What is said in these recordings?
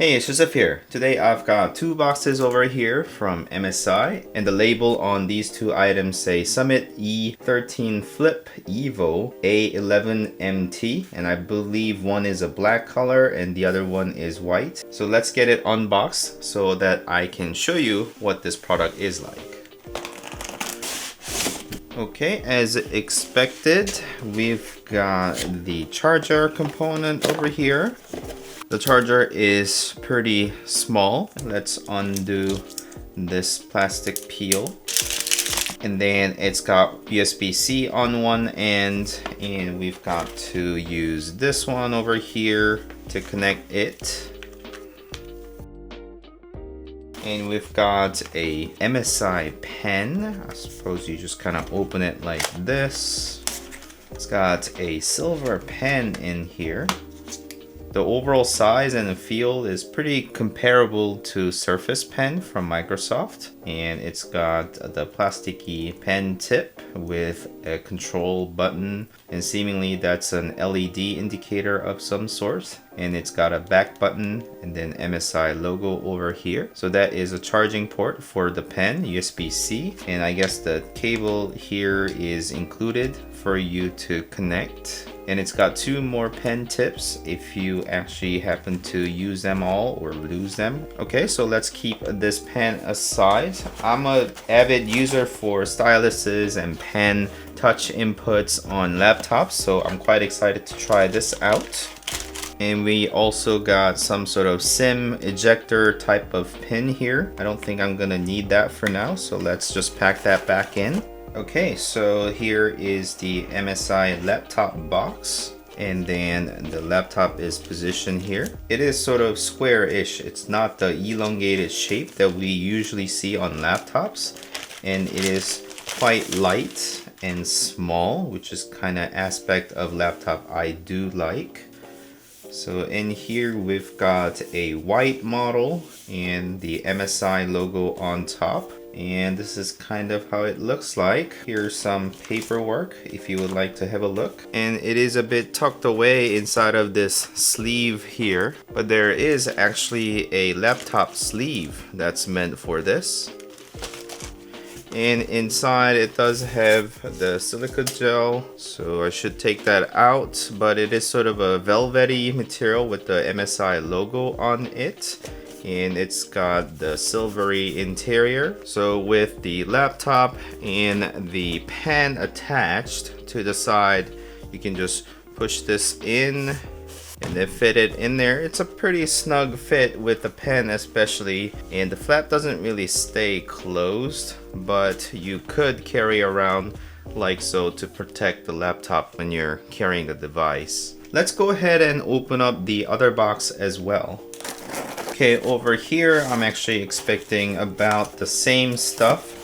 Hey, it's Joseph here. Today I've got two boxes over here from MSI, and the label on these two items say Summit E13 Flip Evo A11MT, and I believe one is a black color and the other one is white. So let's get it unboxed so that I can show you what this product is like. Okay, as expected, we've got the charger component over here. The charger is pretty small. Let's undo this plastic peel. And then it's got USB-C on one end, and we've got to use this one over here to connect it. And we've got a MSI pen. I suppose you just kind of open it like this. It's got a silver pen in here. The overall size and the feel is pretty comparable to Surface Pen from Microsoft, and it's got the plasticky pen tip with a control button, and seemingly that's an LED indicator of some sort, and it's got a back button and then MSI logo over here. So that is a charging port for the pen, USB-C, and I guess the cable here is included for you to connect. And it's got two more pen tips if you actually happen to use them all or lose them. Okay, so let's keep this pen aside. I'm an avid user for styluses and pen touch inputs on laptops, so I'm quite excited to try this out. And we also got some sort of SIM ejector type of pin here. I don't think I'm gonna need that for now, so let's just pack that back in. Okay, so here is the MSI laptop box, and then the laptop is positioned here. It is sort of square-ish. It's not the elongated shape that we usually see on laptops, and it is quite light and small, which is kind of aspect of laptop I do like. So in here we've got a white model and the MSI logo on top. And this is kind of how it looks like. Here's some paperwork if you would like to have a look. And it is a bit tucked away inside of this sleeve here. But there is actually a laptop sleeve that's meant for this. And inside it does have the silica gel, so I should take that out. But it is sort of a velvety material with the MSI logo on it. And it's got the silvery interior. So with the laptop and the pen attached to the side, you can just push this in and then fit it in there. It's a pretty snug fit with the pen especially, and the flap doesn't really stay closed, but you could carry around like so to protect the laptop when you're carrying the device. Let's go ahead and open up the other box as well. Okay, over here I'm actually expecting about the same stuff.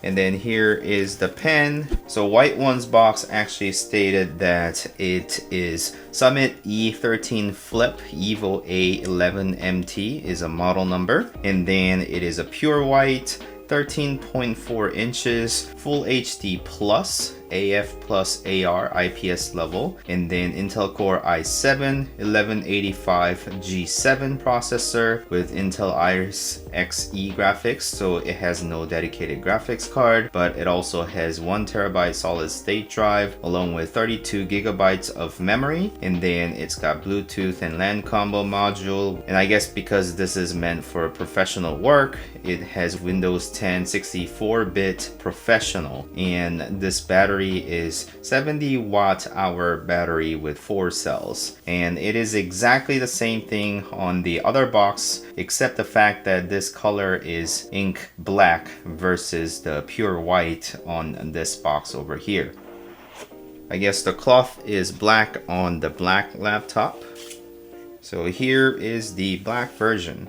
And then here is the pen. So White One's box actually stated that it is Summit E13 Flip Evo A11MT is a model number. And then it is a pure white, 13.4 inches, Full HD Plus, AF plus AR IPS level, and then Intel Core i7 1185 G7 processor with Intel Iris Xe graphics. So it has no dedicated graphics card, but it also has 1TB solid state drive along with 32 GB of memory, and then it's got Bluetooth and LAN combo module. And I guess because this is meant for professional work, it has Windows 10 64-bit professional, and this battery is 70 watt-hour battery with 4 cells. And it is exactly the same thing on the other box, except the fact that this color is ink black versus the pure white on this box over here. I guess the cloth is black on the black laptop. So here is the black version.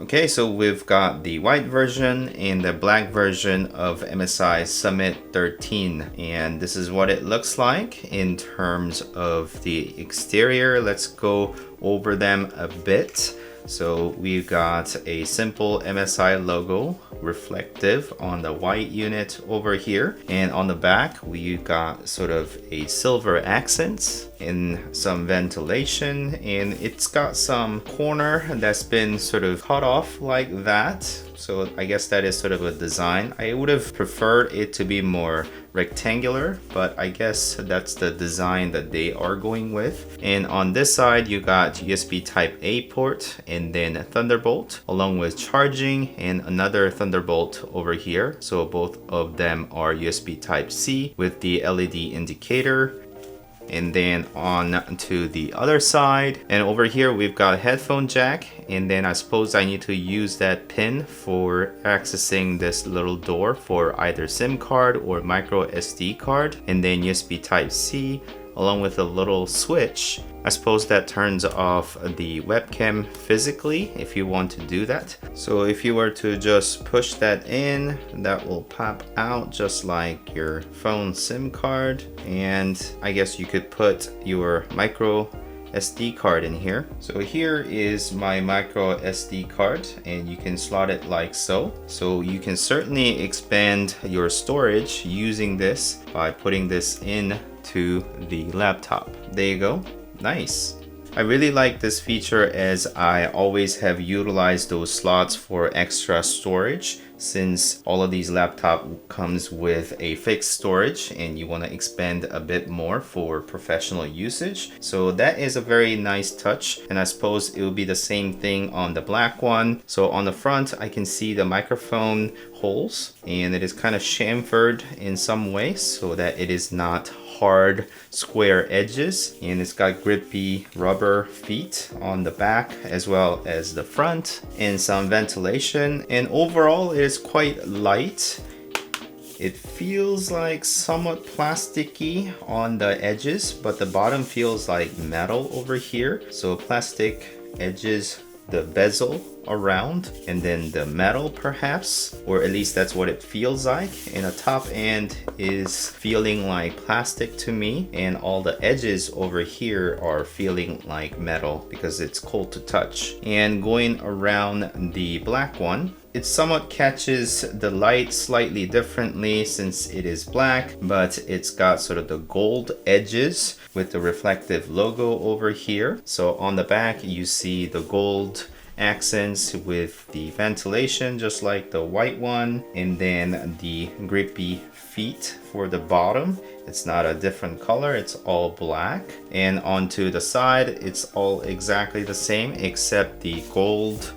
Okay, so we've got the white version and the black version of MSI Summit 13, and this is what it looks like in terms of the exterior. Let's go over them a bit. So we've got a simple MSI logo reflective on the white unit over here, and on the back we've got sort of a silver accents, and some ventilation, and it's got some corner that's been sort of cut off like that. So I guess that is sort of a design. I would have preferred it to be more rectangular, but I guess that's the design that they are going with. And on this side, you got USB Type A port and then Thunderbolt, along with charging and another Thunderbolt over here. So both of them are USB Type C with the LED indicator. And then on to the other side, and over here we've got a headphone jack, and then I suppose I need to use that pin for accessing this little door for either SIM card or micro SD card, and then USB Type C along with a little switch. I suppose that turns off the webcam physically if you want to do that. So if you were to just push that in, that will pop out just like your phone SIM card. And I guess you could put your micro SD card in here. So here is my micro SD card, and you can slot it like so. So you can certainly expand your storage using this by putting this in to the laptop. There you go. Nice. I really like this feature, as I always have utilized those slots for extra storage, since all of these laptop comes with a fixed storage and you want to expand a bit more for professional usage. So that is a very nice touch, and I suppose it will be the same thing on the black one. So on the front I can see the microphone holes, and it is kind of chamfered in some way so that it is not hard square edges, and it's got grippy rubber feet on the back as well as the front, and some ventilation, and overall it is quite light. It feels like somewhat plasticky on the edges, but the bottom feels like metal over here. So plastic edges, the bezel around, and then the metal perhaps, or at least that's what it feels like. And the top end is feeling like plastic to me, and all the edges over here are feeling like metal because it's cold to touch. And going around the black one, it somewhat catches the light slightly differently since it is black, but it's got sort of the gold edges with the reflective logo over here. So on the back you see the gold accents with the ventilation just like the white one, and then the grippy feet for the bottom. It's not a different color, it's all black. And onto the side it's all exactly the same except the gold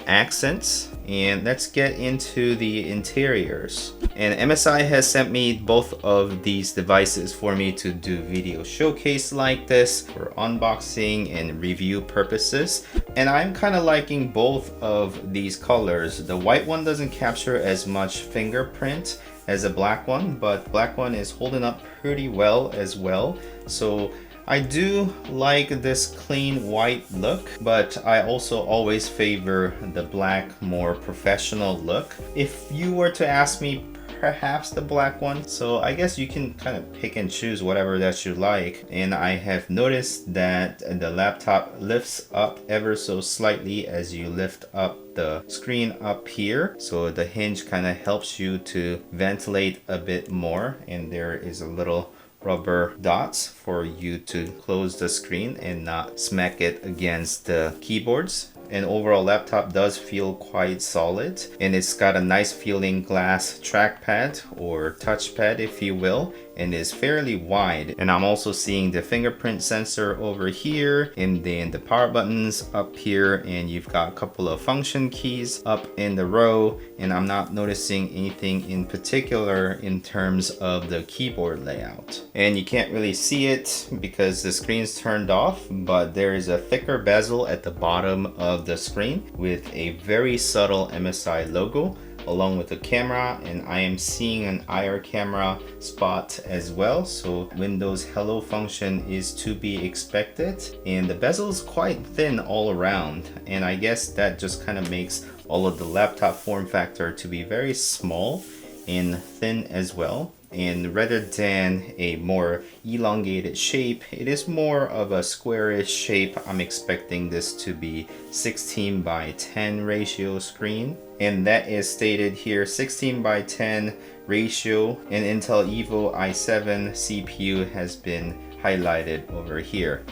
accents. And let's get into the interiors. And MSI has sent me both of these devices for me to do video showcase like this for unboxing and review purposes. And I'm kind of liking both of these colors. The white one doesn't capture as much fingerprint as a black one, but black one is holding up pretty well as well. So I do like this clean white look, but I also always favor the black, more professional look. If you were to ask me, perhaps the black one. So I guess you can kind of pick and choose whatever that you like. And I have noticed that the laptop lifts up ever so slightly as you lift up the screen up here. So the hinge kind of helps you to ventilate a bit more, and there is a little rubber dots for you to close the screen and not smack it against the keyboards. And overall laptop does feel quite solid, and it's got a nice feeling glass trackpad or touchpad if you will, and is fairly wide. And I'm also seeing the fingerprint sensor over here, and then the power buttons up here, and you've got a couple of function keys up in the row, and I'm not noticing anything in particular in terms of the keyboard layout. And you can't really see it because the screen's turned off, but there is a thicker bezel at the bottom of the screen with a very subtle MSI logo along with the camera, and I am seeing an IR camera spot as well. So Windows Hello function is to be expected, and the bezel is quite thin all around, and I guess that just kind of makes all of the laptop form factor to be very small and thin as well. And rather than a more elongated shape, it is more of a squarish shape. I'm expecting this to be 16 by 10 ratio screen, and that is stated here, 16 by 10 ratio. And Intel Evo i7 CPU has been highlighted over here.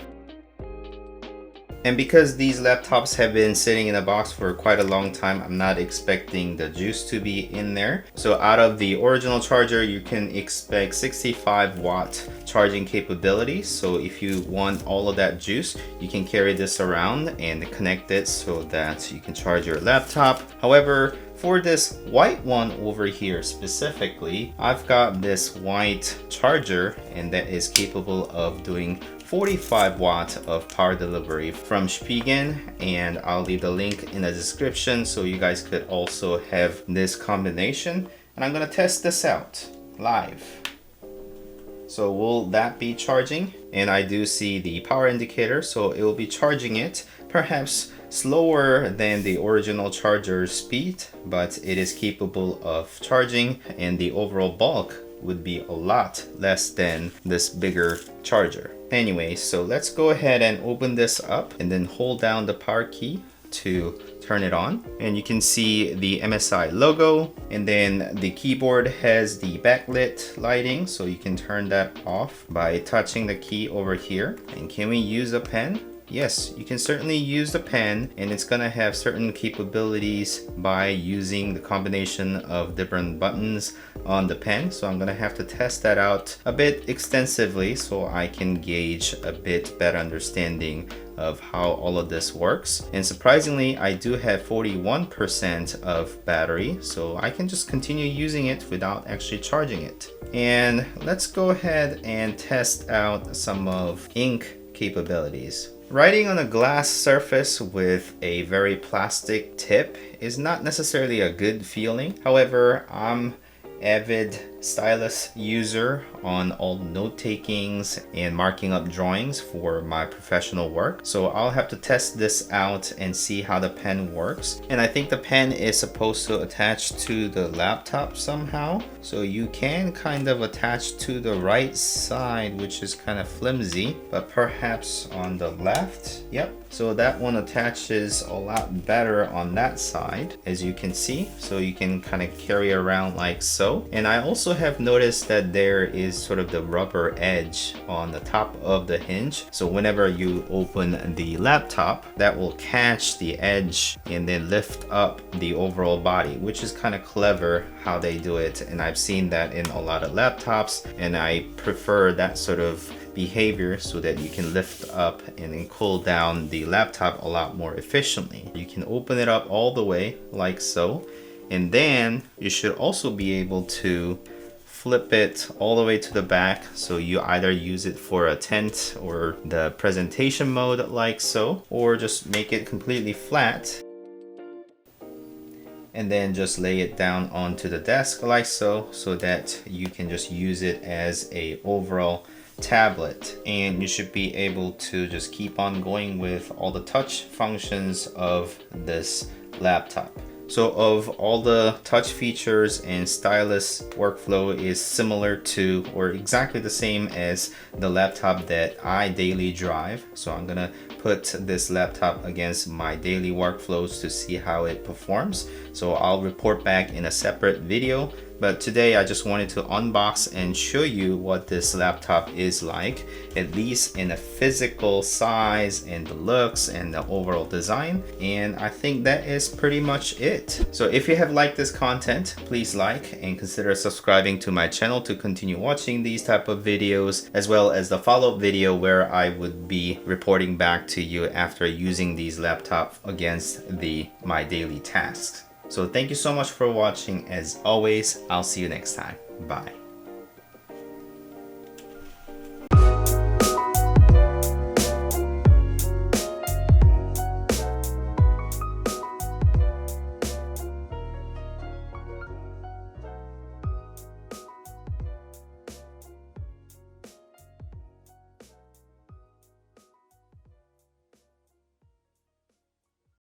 And because these laptops have been sitting in a box for quite a long time, I'm not expecting the juice to be in there. So out of the original charger, you can expect 65-watt charging capability. So if you want all of that juice, you can carry this around and connect it so that you can charge your laptop. However, for this white one over here specifically, I've got this white charger, and that is capable of doing 45 watts of power delivery from Spigen, and I'll leave the link in the description so you guys could also have this combination. And I'm gonna test this out live. So will that be charging? And I do see the power indicator, so it will be charging it, perhaps slower than the original charger speed, but it is capable of charging, and the overall bulk would be a lot less than this bigger charger. Anyway, so let's go ahead and open this up and then hold down the power key to turn it on. And you can see the MSI logo, and then the keyboard has the backlit lighting, so you can turn that off by touching the key over here. And can we use a pen? Yes, you can certainly use the pen, and it's gonna have certain capabilities by using the combination of different buttons on the pen. So I'm gonna have to test that out a bit extensively so I can gauge a bit better understanding of how all of this works. And surprisingly, I do have 41% of battery, so I can just continue using it without actually charging it. And let's go ahead and test out some of ink capabilities. Writing on a glass surface with a very plastic tip is not necessarily a good feeling. However, I'm avid stylus user on all note-takings and marking up drawings for my professional work. So I'll have to test this out and see how the pen works. And I think the pen is supposed to attach to the laptop somehow. So you can kind of attach to the right side, which is kind of flimsy, but perhaps on the left. Yep. So that one attaches a lot better on that side, as you can see. So you can kind of carry around like so. And I also have noticed that there is sort of the rubber edge on the top of the hinge. So whenever you open the laptop, that will catch the edge and then lift up the overall body, which is kind of clever how they do it. And I've seen that in a lot of laptops, and I prefer that sort of behavior so that you can lift up and then cool down the laptop a lot more efficiently. You can open it up all the way like so, and then you should also be able to flip it all the way to the back, so you either use it for a tent or the presentation mode like so, or just make it completely flat and then just lay it down onto the desk like so, so that you can just use it as a overall tablet. And you should be able to just keep on going with all the touch functions of this laptop. So of all the touch features and stylus workflow is similar to or exactly the same as the laptop that I daily drive. So I'm gonna put this laptop against my daily workflows to see how it performs. So I'll report back in a separate video. But today I just wanted to unbox and show you what this laptop is like, at least in a physical size and the looks and the overall design. And I think that is pretty much it. So if you have liked this content, please like and consider subscribing to my channel to continue watching these type of videos, as well as the follow-up video where I would be reporting back to you after using these laptops against my daily tasks. So thank you so much for watching. As always, I'll see you next time. Bye.